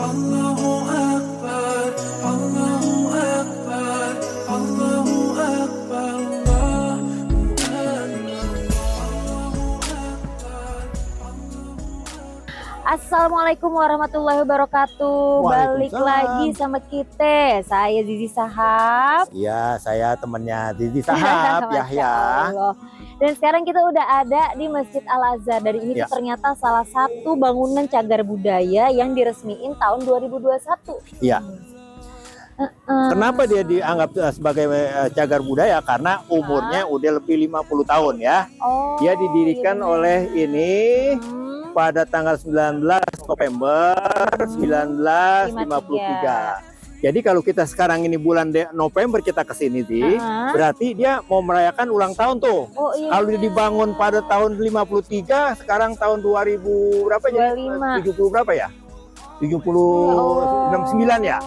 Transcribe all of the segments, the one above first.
Allahu Akbar, Allahu Akbar, Allahu Akbar, Allahu Akbar. Assalamualaikum warahmatullahi wabarakatuh. Balik Waalaikumsalam. lagi sama kita. Saya Zizi Sahab. Ya, saya temannya Zizi Sahab, Masya Yahya. Allah. Dan sekarang kita udah ada di Masjid Al-Azhar. Dan ini Ya. tuh ternyata salah satu bangunan cagar budaya yang diresmiin tahun 2021. Iya. Kenapa dia dianggap sebagai cagar budaya? Karena umurnya udah lebih 50 tahun ya. Oh, Dia didirikan iya. oleh ini pada tanggal 19 November 1953. Jadi kalau kita sekarang ini bulan November kita kesini sih, berarti dia mau merayakan ulang tahun tuh. Oh, iya. Kalau dia dibangun pada tahun 53, sekarang tahun 2000 berapa ya? 70 berapa ya? 69 ya?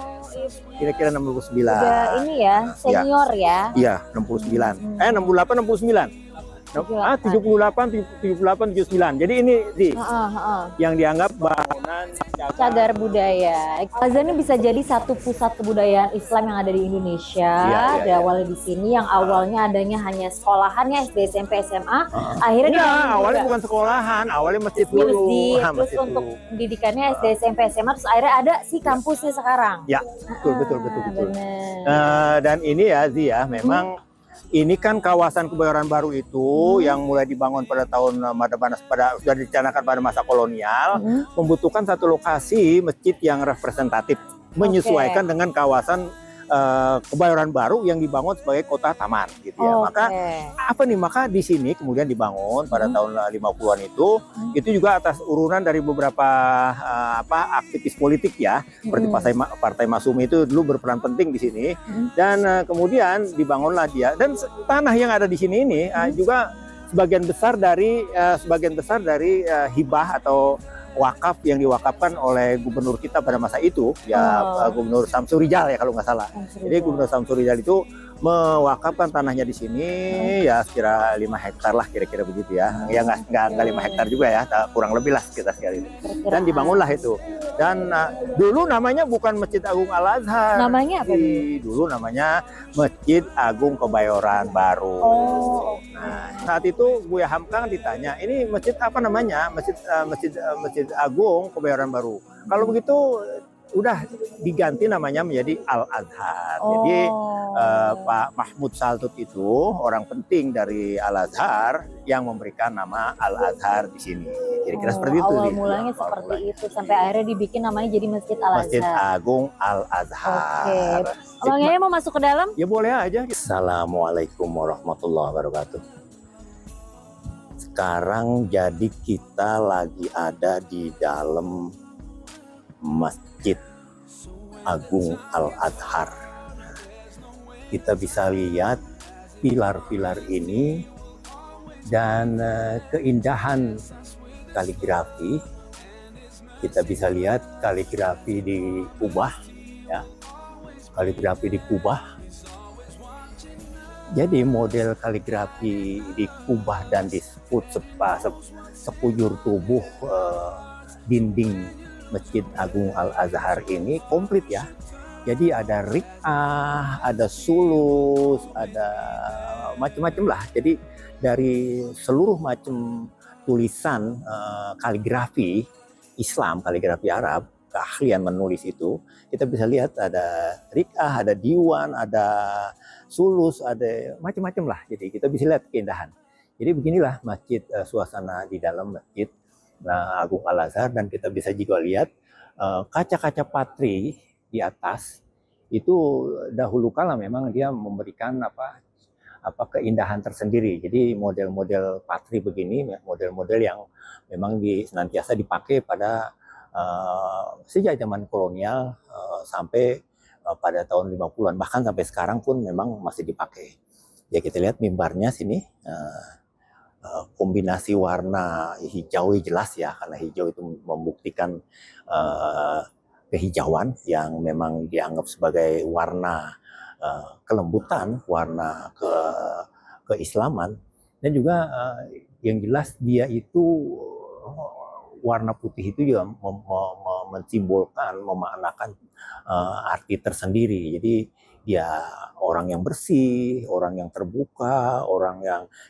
Kira-kira 69. Udah ini ya, senior ya. Iya, 69. 68 69. 78 79. Jadi ini sih yang dianggap bangunan Cagar budaya. Al-Azhar ini bisa jadi satu pusat kebudayaan Islam yang ada di Indonesia. Awalnya di sini, yang awalnya adanya hanya sekolahannya SD, SMP, SMA. Akhirnya Enggak, awalnya bukan sekolahan, awalnya masjid dulu. terus Masjid untuk dulu. pendidikannya SD, SMP, SMA. Terus akhirnya ada si kampusnya sekarang. Ya, betul. Bener. Dan ini ya Zia, memang ini kan kawasan Kebayoran Baru itu yang mulai dibangun pada tahun sudah dicanangkan pada masa kolonial, membutuhkan satu lokasi masjid yang representatif, menyesuaikan dengan kawasan Kebayoran Baru yang dibangun sebagai kota taman gitu ya. Maka di sini kemudian dibangun pada tahun 50-an itu juga atas urunan dari beberapa aktivis politik ya, seperti Partai Masyumi itu dulu berperan penting di sini, dan kemudian dibangunlah dia, dan tanah yang ada di sini ini juga sebagian besar dari hibah atau wakaf yang diwakafkan oleh gubernur kita pada masa itu, Gubernur Samsul Rijal ya kalau nggak salah. Jadi Gubernur Samsul Rijal itu mewakafkan tanahnya di sini ya sekira 5 hektar lah kira-kira begitu ya. Ya nggak 5 hektar juga ya, kurang lebih lah sekitar sekali itu. Dan dibangunlah itu. Dan dulu namanya bukan Masjid Agung Al-Azhar. Namanya apa? Dulu namanya Masjid Agung Kebayoran Baru. Nah, saat itu Buya Hamka ditanya, ini masjid apa namanya? Masjid Agung Kebayoran Baru. Kalau begitu udah diganti namanya menjadi Al-Azhar. Jadi Pak Mahmud Saltut itu orang penting dari Al-Azhar yang memberikan nama Al-Azhar di sini. Kira-kira seperti itu. Awal mulanya seperti itu sampai akhirnya dibikin namanya jadi Masjid Al-Azhar. Masjid Agung Al-Azhar. Abang Yahya mau masuk ke dalam? Ya boleh aja. Assalamualaikum warahmatullahi wabarakatuh. Sekarang jadi kita lagi ada di dalam Masjid Agung Al-Azhar. Kita bisa lihat pilar-pilar ini dan keindahan kaligrafi. Kita bisa lihat kaligrafi di Kubah, ya. Kaligrafi di Kubah. Jadi model kaligrafi di Kubah dan di sekujur tubuh dinding Masjid Agung Al-Azhar ini komplit ya. Jadi ada ri'ah, ada sulus, ada macam-macam lah. Jadi dari seluruh macam tulisan kaligrafi Islam, kaligrafi Arab, keahlian menulis itu, kita bisa lihat ada ri'ah, ada diwan, ada sulus, ada macam-macam lah. Jadi kita bisa lihat keindahan. Jadi beginilah masjid, suasana di dalam Masjid Agung Al-Azhar, dan kita bisa juga lihat kaca-kaca patri di atas itu dahulu kala memang dia memberikan keindahan tersendiri. Jadi model-model patri begini, model-model yang memang senantiasa dipakai pada sejak zaman kolonial sampai pada tahun 50-an, bahkan sampai sekarang pun memang masih dipakai. Ya kita lihat mimbarnya sini, kombinasi warna hijau jelas ya, karena hijau itu membuktikan kehijauan yang memang dianggap sebagai warna kelembutan, warna keislaman, dan juga yang jelas dia itu warna putih itu juga mensimbolkan, memaknakan arti tersendiri. Jadi dia orang yang bersih, orang yang terbuka,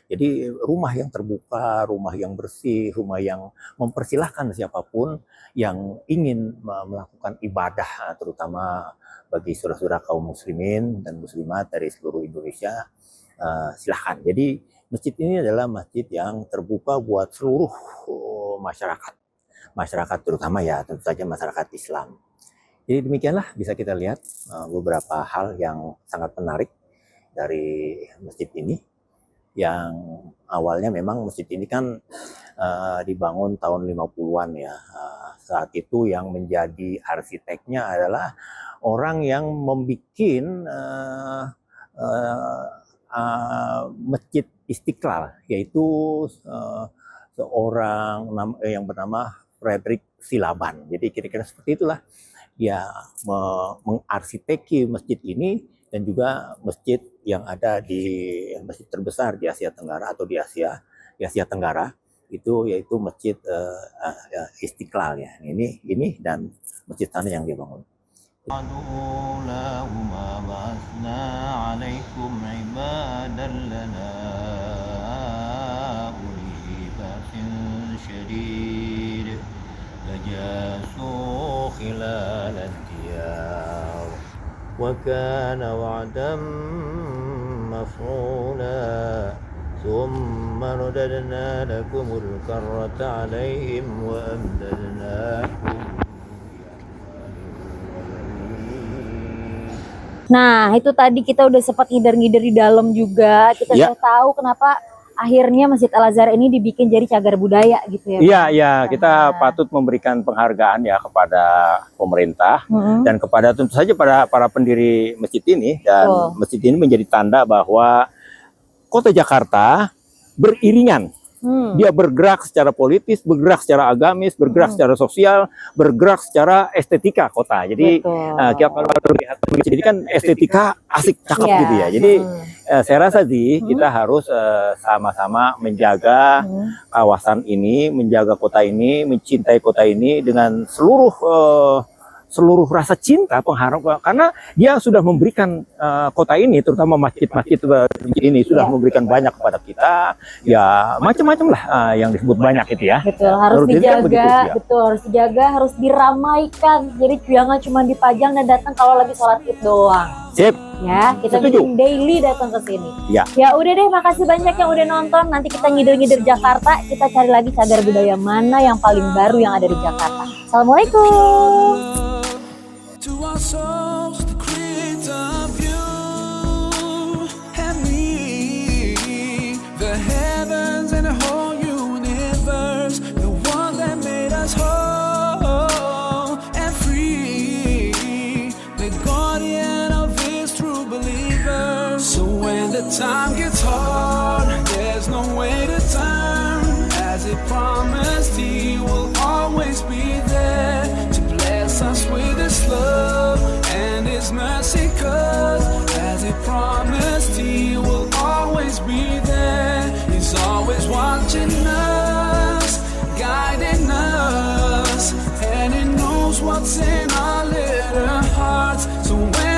jadi rumah yang terbuka, rumah yang bersih, rumah yang mempersilahkan siapapun yang ingin melakukan ibadah, terutama bagi saudara-saudara kaum muslimin dan muslimat dari seluruh Indonesia, silahkan. Jadi masjid ini adalah masjid yang terbuka buat seluruh masyarakat terutama ya tentu saja masyarakat Islam. Jadi demikianlah bisa kita lihat beberapa hal yang sangat menarik dari masjid ini. Yang awalnya memang masjid ini kan dibangun tahun 50-an ya. Saat itu yang menjadi arsiteknya adalah orang yang membuat Masjid Istiqlal, yaitu seorang yang bernama Frederick Silaban. Jadi kira-kira seperti itulah dia mengarsiteki masjid ini dan juga masjid yang ada di masjid terbesar di Asia Tenggara atau di Asia Tenggara itu yaitu Masjid Istiqlal ya. Ini dan masjid sana yang dia bangun. خلال الديار وكان وعدا مفعولا ثم رددنا لكم الكرة عليهم وأمددناكم. Nah, itu tadi kita udah sempat ngider-ngider di dalam juga. Kita udah tahu kenapa akhirnya Masjid Al-Azhar ini dibikin jadi cagar budaya gitu ya. Iya, kita patut memberikan penghargaan ya kepada pemerintah dan kepada tentu saja para pendiri masjid ini, dan masjid ini menjadi tanda bahwa Kota Jakarta beriringan. Dia bergerak secara politis, bergerak secara agamis, bergerak secara sosial, bergerak secara estetika kota. Jadi kita kalau lihat jadi kan estetika asik, cakep gitu ya. Jadi saya rasa sih kita harus sama-sama menjaga kawasan ini, menjaga kota ini, mencintai kota ini dengan seluruh rasa cinta, pengharap, karena dia sudah memberikan kota ini, terutama masjid-masjid ini sudah memberikan banyak kepada kita, ya macam-macam lah yang disebut banyak itu ya. Betul, harus dijaga, betul, harus dijaga, harus diramaikan. Jadi jangan cuma dipajang dan datang kalau lagi sholat Id doang. Sip. Ya, kita bikin daily datang ke sini. Ya. Ya udah deh, makasih banyak yang udah nonton. Nanti kita ngider-ngider Jakarta, kita cari lagi cagar budaya mana yang paling baru yang ada di Jakarta. Assalamualaikum. To our souls, the creator of you and me, the heavens and the whole universe, the one that made us whole and free, the guardian of his true believers. So when the time gets hard, there's no way to turn. As he promised, he will always be there to bless us with his love and his mercy, 'cause as he promised, he will always be there. He's always watching us, guiding us, and he knows what's in our little hearts. So when